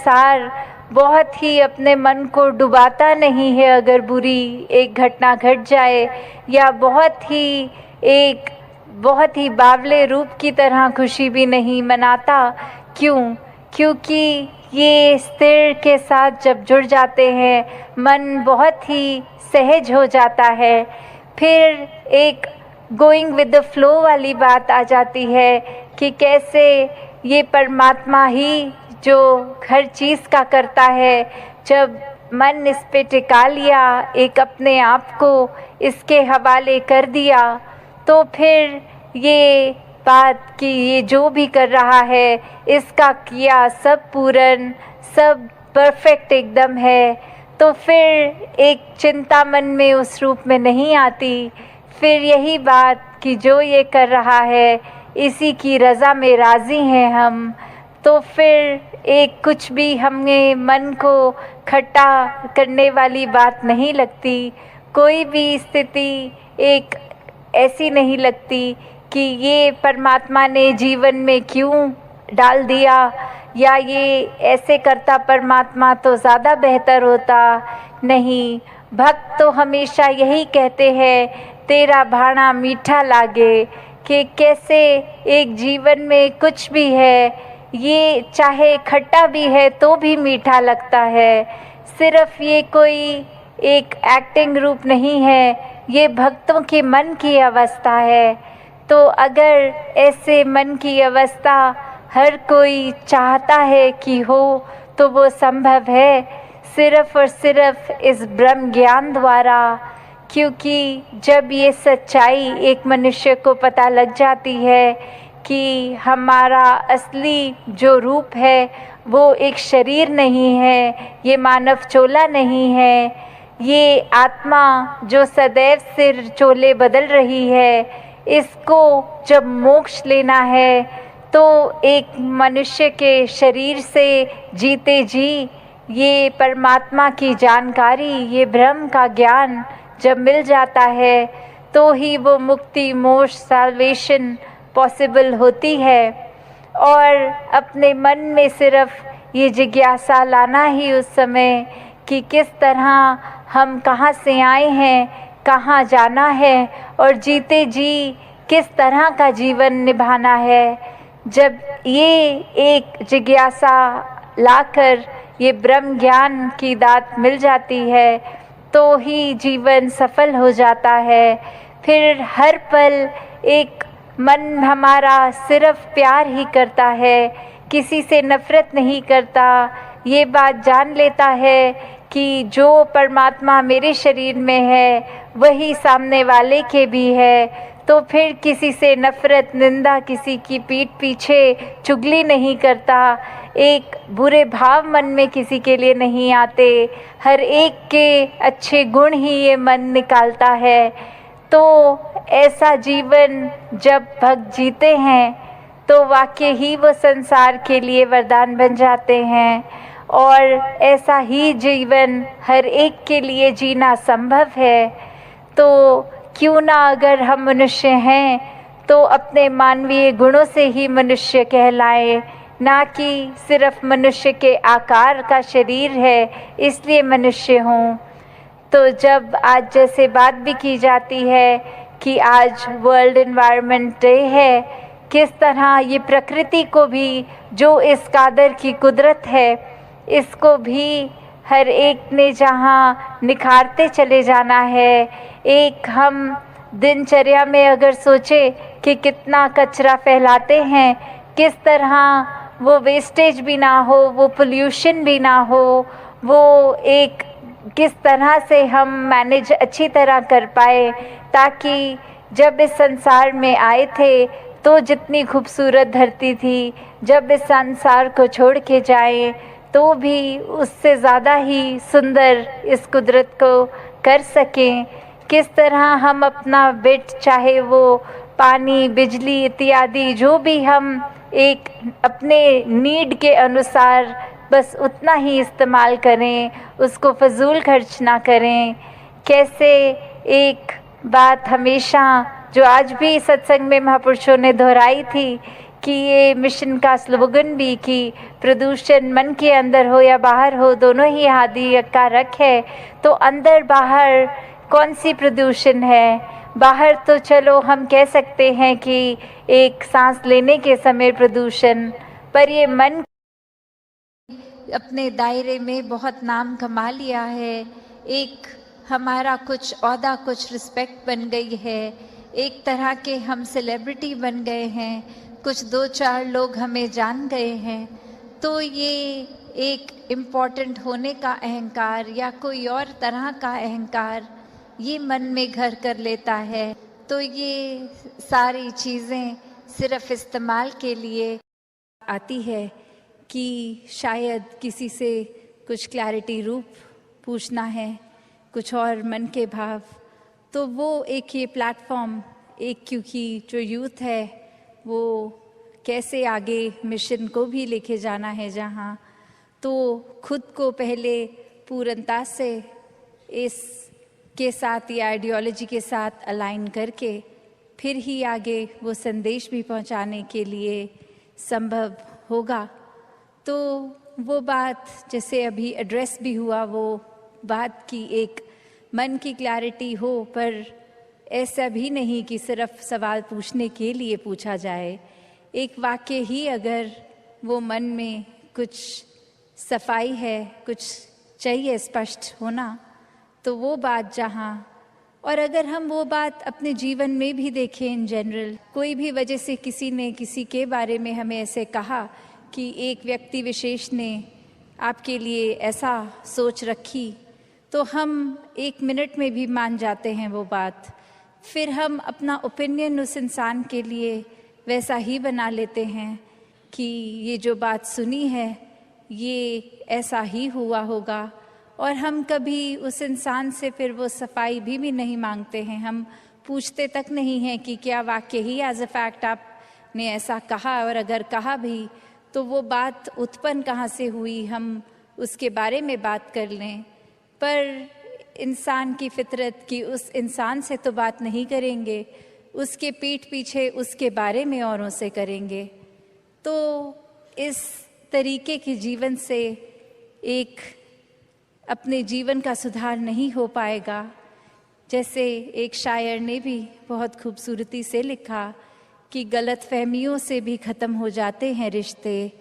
अनुसार बहुत ही अपने मन को डुबाता नहीं है अगर बुरी एक घटना घट जाए, या बहुत ही बावले रूप की तरह खुशी भी नहीं मनाता। क्यों? क्योंकि ये स्थिर के साथ जब जुड़ जाते हैं, मन बहुत ही सहज हो जाता है। फिर एक गोइंग विद द फ्लो वाली बात आ जाती है कि कैसे ये परमात्मा ही जो हर चीज़ का करता है। जब मन इस पे टिका लिया, एक अपने आप को इसके हवाले कर दिया, तो फिर ये बात कि ये जो भी कर रहा है इसका किया सब पूर्ण, सब परफेक्ट एकदम है, तो फिर एक चिंता मन में उस रूप में नहीं आती। फिर यही बात कि जो ये कर रहा है इसी की रज़ा में राज़ी हैं हम, तो फिर एक कुछ भी हमें मन को खट्टा करने वाली बात नहीं लगती। कोई भी स्थिति एक ऐसी नहीं लगती कि ये परमात्मा ने जीवन में क्यों डाल दिया, या ये ऐसे करता परमात्मा तो ज़्यादा बेहतर होता। नहीं, भक्त तो हमेशा यही कहते हैं, तेरा भाणा मीठा लागे, कि कैसे एक जीवन में कुछ भी है, ये चाहे खट्टा भी है तो भी मीठा लगता है। सिर्फ ये कोई एक एक्टिंग रूप नहीं है, ये भक्तों के मन की अवस्था है। तो अगर ऐसे मन की अवस्था हर कोई चाहता है कि हो, तो वो संभव है सिर्फ और सिर्फ इस ब्रह्म ज्ञान द्वारा। क्योंकि जब ये सच्चाई एक मनुष्य को पता लग जाती है कि हमारा असली जो रूप है वो एक शरीर नहीं है, ये मानव चोला नहीं है, ये आत्मा जो सदैव सिर चोले बदल रही है, इसको जब मोक्ष लेना है तो एक मनुष्य के शरीर से जीते जी ये परमात्मा की जानकारी, ये ब्रह्म का ज्ञान जब मिल जाता है, तो ही वो मुक्ति, मोक्ष, साल्वेशन पॉसिबल होती है। और अपने मन में सिर्फ ये जिज्ञासा लाना ही उस समय कि किस तरह हम कहाँ से आए हैं, कहाँ जाना है, और जीते जी किस तरह का जीवन निभाना है। जब ये एक जिज्ञासा लाकर ये ब्रह्म ज्ञान की दात मिल जाती है, तो ही जीवन सफल हो जाता है। फिर हर पल एक मन हमारा सिर्फ प्यार ही करता है, किसी से नफ़रत नहीं करता। ये बात जान लेता है कि जो परमात्मा मेरे शरीर में है वही सामने वाले के भी है, तो फिर किसी से नफ़रत, निंदा, किसी की पीठ पीछे चुगली नहीं करता, एक बुरे भाव मन में किसी के लिए नहीं आते, हर एक के अच्छे गुण ही ये मन निकालता है। तो ऐसा जीवन जब भक्त जीते हैं तो वाकई ही वो संसार के लिए वरदान बन जाते हैं, और ऐसा ही जीवन हर एक के लिए जीना संभव है। तो क्यों ना अगर हम मनुष्य हैं तो अपने मानवीय गुणों से ही मनुष्य कहलाएं, ना कि सिर्फ मनुष्य के आकार का शरीर है इसलिए मनुष्य हों। तो जब आज जैसे बात भी की जाती है कि आज वर्ल्ड एनवायरनमेंट डे है, किस तरह ये प्रकृति को भी, जो इस कादर की कुदरत है, इसको भी हर एक ने जहाँ निखारते चले जाना है। एक हम दिनचर्या में अगर सोचे कि कितना कचरा फैलाते हैं, किस तरह वो वेस्टेज भी ना हो, वो पोल्यूशन भी ना हो, वो एक किस तरह से हम मैनेज अच्छी तरह कर पाए, ताकि जब इस संसार में आए थे तो जितनी खूबसूरत धरती थी, जब इस संसार को छोड़ के जाए तो भी उससे ज़्यादा ही सुंदर इस कुदरत को कर सकें। किस तरह हम अपना बिट, चाहे वो पानी, बिजली इत्यादि, जो भी हम एक अपने नीड के अनुसार बस उतना ही इस्तेमाल करें, उसको फजूल खर्च ना करें। कैसे एक बात हमेशा जो आज भी सत्संग में महापुरुषों ने दोहराई थी कि ये मिशन का स्लोगन भी कि प्रदूषण मन के अंदर हो या बाहर हो, दोनों ही हानिकारक है। तो अंदर बाहर कौन सी प्रदूषण है? बाहर तो चलो हम कह सकते हैं कि एक सांस लेने के समय प्रदूषण, पर ये मन अपने दायरे में बहुत नाम कमा लिया है। एक हमारा कुछ ओहदा, कुछ रिस्पेक्ट बन गई है। एक तरह के हम सेलिब्रिटी बन गए हैं, कुछ 2-4 लोग हमें जान गए हैं। तो ये एक इम्पॉर्टेंट होने का अहंकार या कोई और तरह का अहंकार ये मन में घर कर लेता है। तो ये सारी चीज़ें सिर्फ इस्तेमाल के लिए आती है कि शायद किसी से कुछ क्लैरिटी रूप पूछना है, कुछ और मन के भाव, तो वो एक ये प्लेटफॉर्म, एक क्योंकि जो यूथ है वो कैसे आगे मिशन को भी लेके जाना है, जहाँ तो खुद को पहले पूर्णता से इस के साथ या आइडियोलॉजी के साथ अलाइन करके फिर ही आगे वो संदेश भी पहुंचाने के लिए संभव होगा। तो वो बात जैसे अभी एड्रेस भी हुआ, वो बात की एक मन की क्लैरिटी हो, पर ऐसा भी नहीं कि सिर्फ सवाल पूछने के लिए पूछा जाए। एक वाक्य ही अगर वो मन में कुछ सफाई है, कुछ चाहिए स्पष्ट होना, तो वो बात जहाँ, और अगर हम वो बात अपने जीवन में भी देखें इन जनरल, कोई भी वजह से किसी ने किसी के बारे में हमें ऐसे कहा कि एक व्यक्ति विशेष ने आपके लिए ऐसा सोच रखी, तो हम 1 मिनट में भी मान जाते हैं वो बात। फिर हम अपना ओपिनियन उस इंसान के लिए वैसा ही बना लेते हैं कि ये जो बात सुनी है ये ऐसा ही हुआ होगा, और हम कभी उस इंसान से फिर वो सफाई भी नहीं मांगते हैं। हम पूछते तक नहीं हैं कि क्या वाकई ही एज अ फैक्ट आपने ऐसा कहा, और अगर कहा भी तो वो बात उत्पन्न कहाँ से हुई, हम उसके बारे में बात कर लें। पर इंसान की फितरत की उस इंसान से तो बात नहीं करेंगे, उसके पीठ पीछे उसके बारे में औरों से करेंगे। तो इस तरीके के जीवन से एक अपने जीवन का सुधार नहीं हो पाएगा। जैसे एक शायर ने भी बहुत खूबसूरती से लिखा कि गलत फहमियों से भी ख़त्म हो जाते हैं रिश्ते,